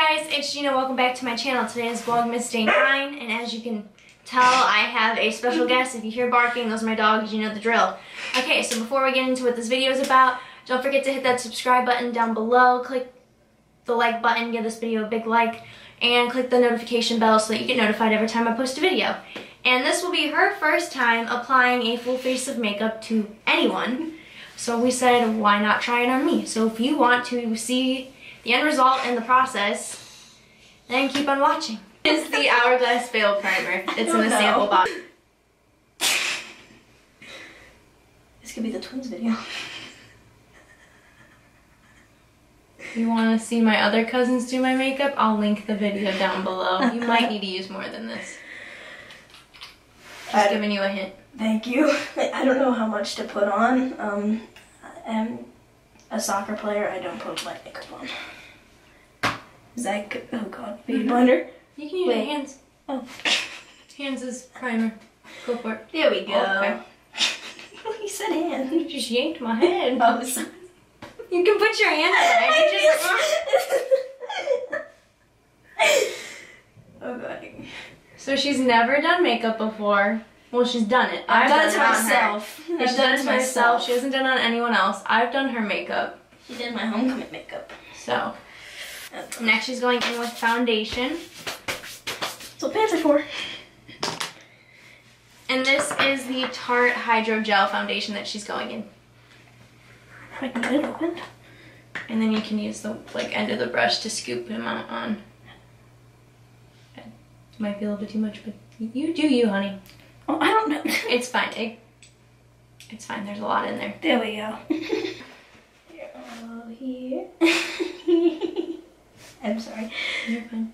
Hi guys, it's Gina. Welcome back to my channel. Today is Vlogmas Day 9, and as you can tell, I have a special guest. If you hear barking, those are my dogs. You know the drill. Okay, so before we get into what this video is about, don't forget to hit that subscribe button down below. Click the like button, give this video a big like, and click the notification bell so that you get notified every time I post a video. And this will be her first time applying a full face of makeup to anyone. So we said, why not try it on me? So if you want to see the end result and the process, then keep on watching. It's the Hourglass Veil Primer. It's in a sample box. This could be the twins video. You want to see my other cousins do my makeup? I'll link the video down below. You might need to use more than this. Just giving you a hint. Thank you. I don't know how much to put on. I'm a soccer player. I don't put my makeup on. Is that good? Oh god, beauty blender. You can use your hands. Oh. Hands is primer. Go for it. There we go. Okay. You said hand. You just yanked my head. Oh, sorry. You can put your hand in it. Oh god. So she's never done makeup before. Well, she's done it. I've done it to myself. She's done it to myself. She hasn't done it on anyone else. I've done her makeup. She did my homecoming makeup. So, next she's going in with foundation. That's what pants are for. And this is the Tarte Hydro Gel foundation that she's going in. I can get it opened. And then you can use the end of the brush to scoop him out on. It might be a little bit too much, but you do you, honey. Oh, I don't know. It's fine. It's fine. There's a lot in there. There we go. Here. I'm sorry. You're fine.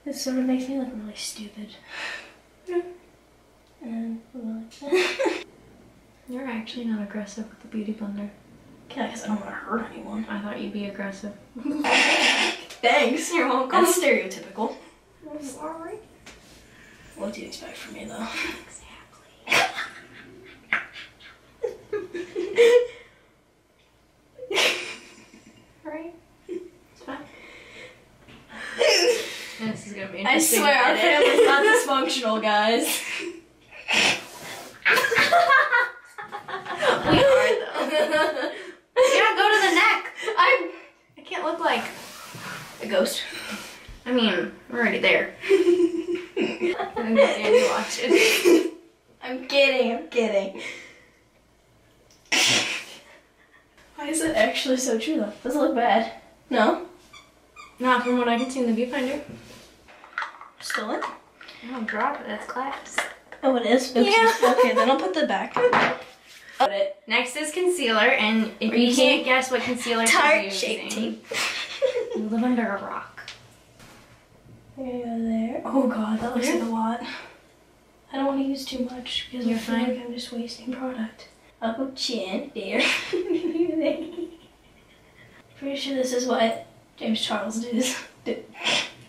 This sort of makes me look really stupid. Yeah. And like that. You're actually not aggressive with the beauty blender. Yeah, because I don't want to hurt anyone. I thought you'd be aggressive. Thanks. You're welcome. That's stereotypical. I'm sorry. What do you expect from me, though? Exactly. Right? It's fine. This is gonna be interesting. I swear, our family's not dysfunctional, guys. We are, though. Yeah, go to the neck. I can't look like a ghost. I mean, we're already there. I'm gonna watch it. I'm kidding. Why is it actually so true though? Does it look bad? No? Not from what I can see in the viewfinder. Still in? Don't drop it, that's class. Oh, it is? Oops. Yeah. Okay, then I'll put the back. Next is concealer, and if you can't guess what concealer Tarte she's Shape using, Tape. you live under a rock. There you go there. Oh god, that looks like a lot. I don't want to use too much because I feel like I'm just wasting product. Oh, chin, there. Pretty sure this is what James Charles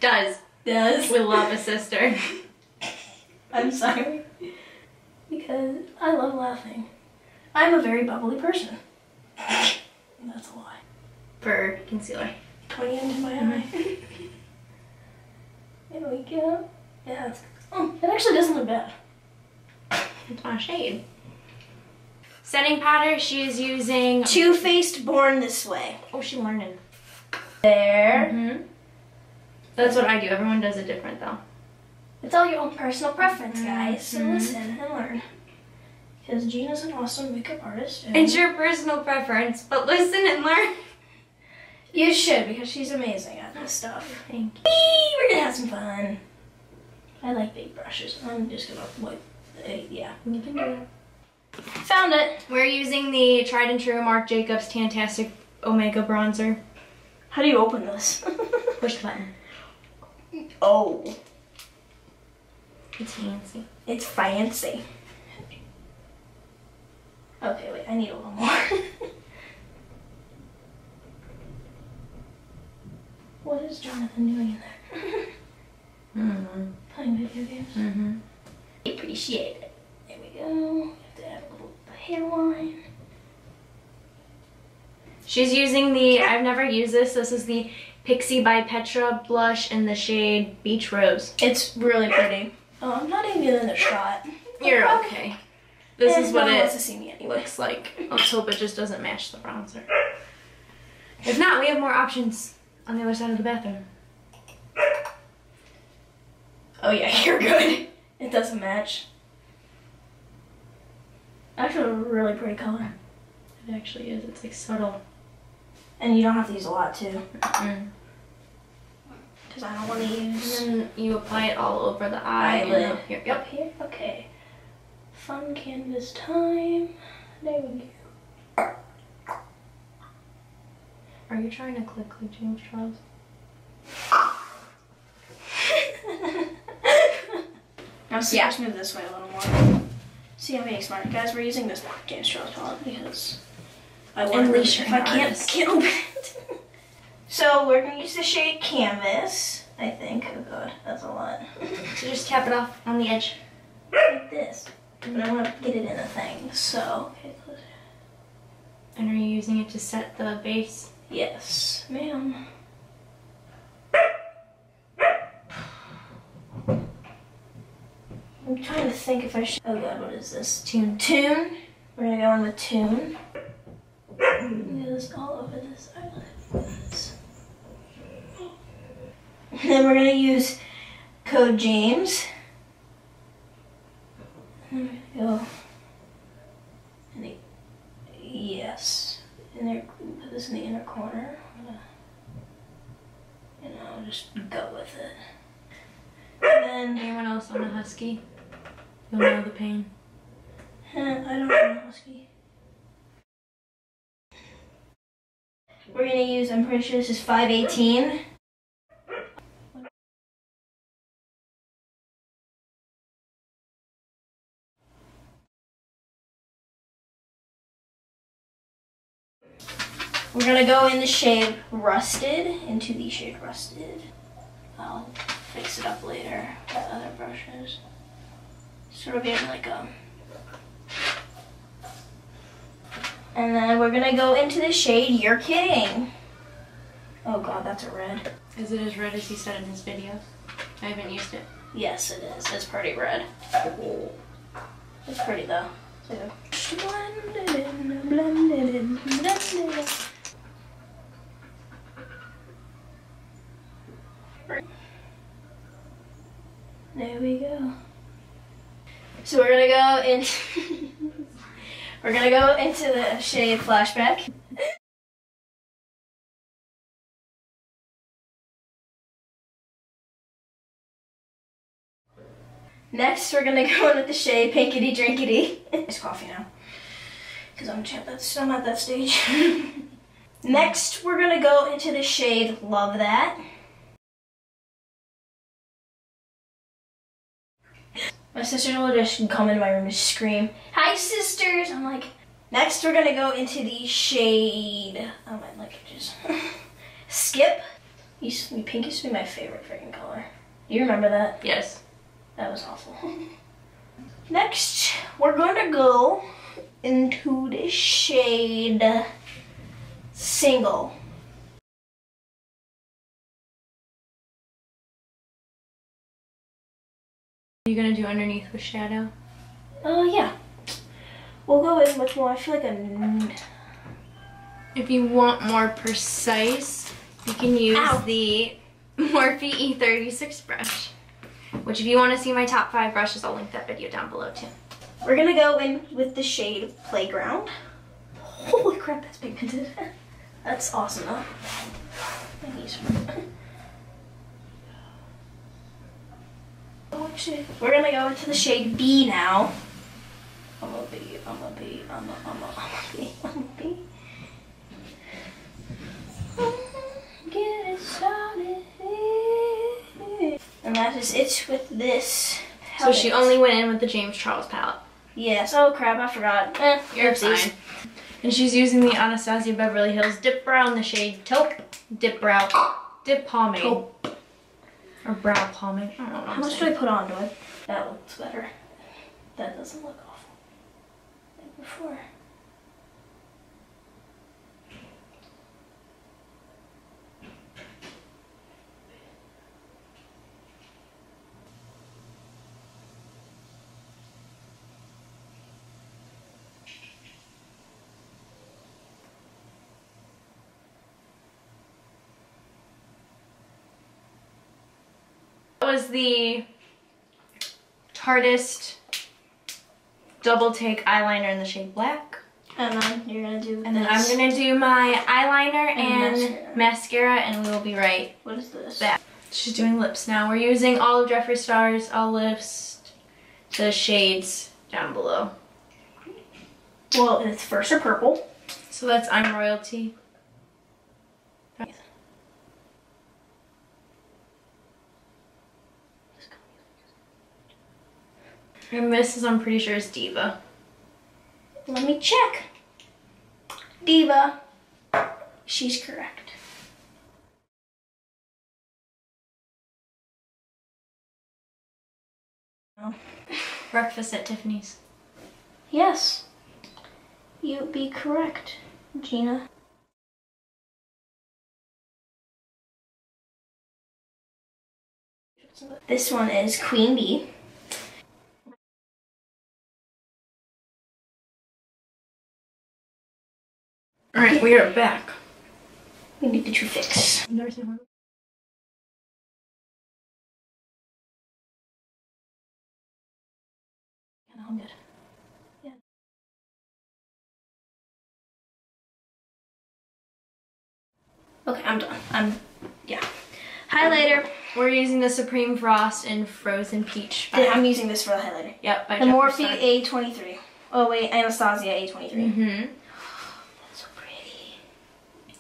does. We love a sister. I'm sorry. Because I love laughing. I'm a very bubbly person. That's a lie. For concealer. Pointing into my eye. There we go. Yeah, it actually doesn't look bad. It's my shade. Setting powder, she is using Too Faced Born This Way. Oh, she's learning. There. That's what I do. Everyone does it different though. It's all your own personal preference, guys. So listen and learn. Because Gina's an awesome makeup artist. It's your personal preference, but listen and learn. You should, because she's amazing at this stuff. Thank you. We're gonna have some fun. I like big brushes. I'm just gonna wipe. Yeah. You can do it. Found it. We're using the tried and true Marc Jacobs Fantastic Omega Bronzer. How do you open this? Push the button. Oh. It's fancy. It's fancy. Okay, wait, I need a little more. What is Jonathan doing in there? Playing video games? Appreciate it. There we go. Have to add a little hairline. She's using the, I've never used this, this is the Pixie by Petra blush in the shade Beach Rose. It's really pretty. Oh, I'm not even in the shot. You're okay. This is what no one it wants to see me anyway. looks like. Let's hope it just doesn't match the bronzer. If not, we have more options on the other side of the bathroom. Oh yeah, you're good. It doesn't match. Actually, a really pretty color. It actually is. It's like subtle. And you don't have to use a lot too. Mm. Because I don't want to use... And then you apply it all over the eye. eyelid. And up here. Yep. Up here? Okay. Fun canvas time. There we go. Are you trying to click like James Charles? Now see, let's move this way a little more. See, I'm being smart. Guys, we're using this James Charles palette because I want to Unleash if your I can't open it. So we're going to use the shade Canvas, I think. Oh god, that's a lot. So just tap it off on the edge. Like this. But I want to get it in a thing, so... Okay, close it. And are you using it to set the base? Yes, ma'am. I'm trying to think if I should... Oh god, what is this? Tune. Tune. We're going to go in with Tune. Do this all over this eyelid. And then we're going to use Code James. And we're going to go... in the... Yes. In there, put this in the inner corner. I'm gonna, you know, just go with it. And then... Anyone else on a husky? You'll know the pain. I don't know husky. We're gonna use, I'm pretty sure this is 518. We're gonna go in the shade Rusted, into the shade Rusted. I'll fix it up later with other brushes. Sort of getting like a... And then we're gonna go into the shade You're Kidding. Oh god, that's a red. Is it as red as he said in his video? I haven't used it. Yes, it is. It's pretty red. It's pretty though. So, blended in, blended in, blended in. There we go. So we're gonna go into we're gonna go into the shade Flashback. Next, we're gonna go in with the shade Pinkity Drinkity. It's coffee now, because I'm at that stage. Next, we're gonna go into the shade Love That. My sisters will just come into my room and scream, "Hi, sisters!" I'm like, next we're gonna go into the shade, oh my languages, Skip. Pink used to be my favorite freaking color. Do you remember that? Yes. That was awful. Next, we're gonna go into the shade Single. Are you gonna do underneath with shadow? Yeah. We'll go in with more, I feel like a... If you want more precise, you can use the Morphe E36 brush. Which if you want to see my top 5 brushes, I'll link that video down below too. We're gonna go in with the shade Playground. Holy crap, that's pigmented. That's awesome though. We're gonna go into the shade B now. I'm a B. Get it started. And that is it with this palette. So she only went in with the James Charles palette. Yes, oh crap, I forgot. You're fine. And she's using the Anastasia Beverly Hills Dip Brow in the shade Taupe. Dip Pomade. Taupe. Or Brow Pomade. I don't know what How I'm much saying. do I put on? That looks better. That doesn't look awful. Like before. That was the Tartist Double Take eyeliner in the shade Black. And then you're gonna do And then I'm gonna do my eyeliner and mascara, and we will be right What is this? back. She's doing lips now. We're using all of Jeffree Star's Olives, the shades down below. Well, it's first are purple. So that's I'm Royalty. And this is, I'm pretty sure, is Diva. Let me check. Diva. She's correct. Oh. Breakfast at Tiffany's. Yes. You'd be correct, Gina. This one is Queen Bee. Alright, we are back. We need the True Fix. I've never seen one. I'm good. Yeah. Okay, I'm done. Yeah. Highlighter. We're using the Supreme Frost in Frozen Peach. I'm using this for the highlighter. Yep, by the Jeffree Morphe Star. A23. Oh wait, Anastasia A23. Mm-hmm. That's so pretty.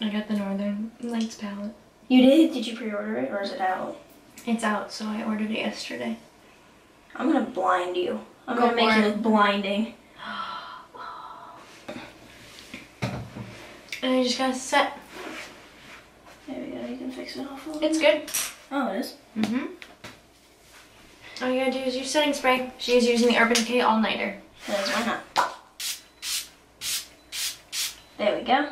I got the Northern Lights palette. You did? Did you pre-order it, or is it out? It's out, so I ordered it yesterday. I'm gonna blind you. I'm Go gonna make for you it. look blinding. And I just got set. There we go, you can fix it off a little. It's good. Oh, it is? Mm-hmm. All you gotta do is use setting spray. She's using the Urban Decay All Nighter. Because why not? There we go.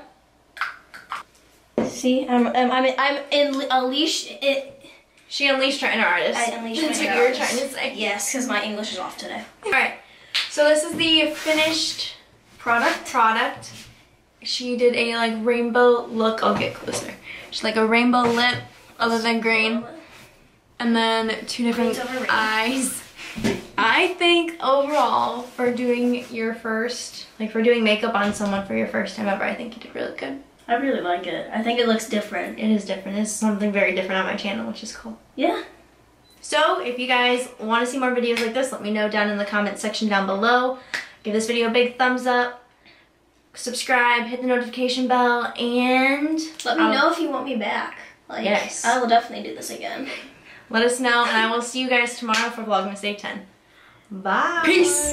See, I'm unleashed. She unleashed her inner artist. I unleashed That's my what inner you were artist. trying to say. Yes, because my English is off today. Alright, so this is the finished product. She did a like rainbow look. I'll get closer. She's like a rainbow lip other than green. And then two different eyes. I think overall for doing your first, like for doing makeup on someone for your first time ever, I think you did really good. I really like it. I think it looks different. It is different. It's something very different on my channel, which is cool. Yeah. So if you guys want to see more videos like this, let me know down in the comment section down below. Give this video a big thumbs up. Subscribe, hit the notification bell, and Let me know if you want me back. Like, yes. I will definitely do this again. Let us know, and I will see you guys tomorrow for Vlogmas Day 10. Bye. Peace.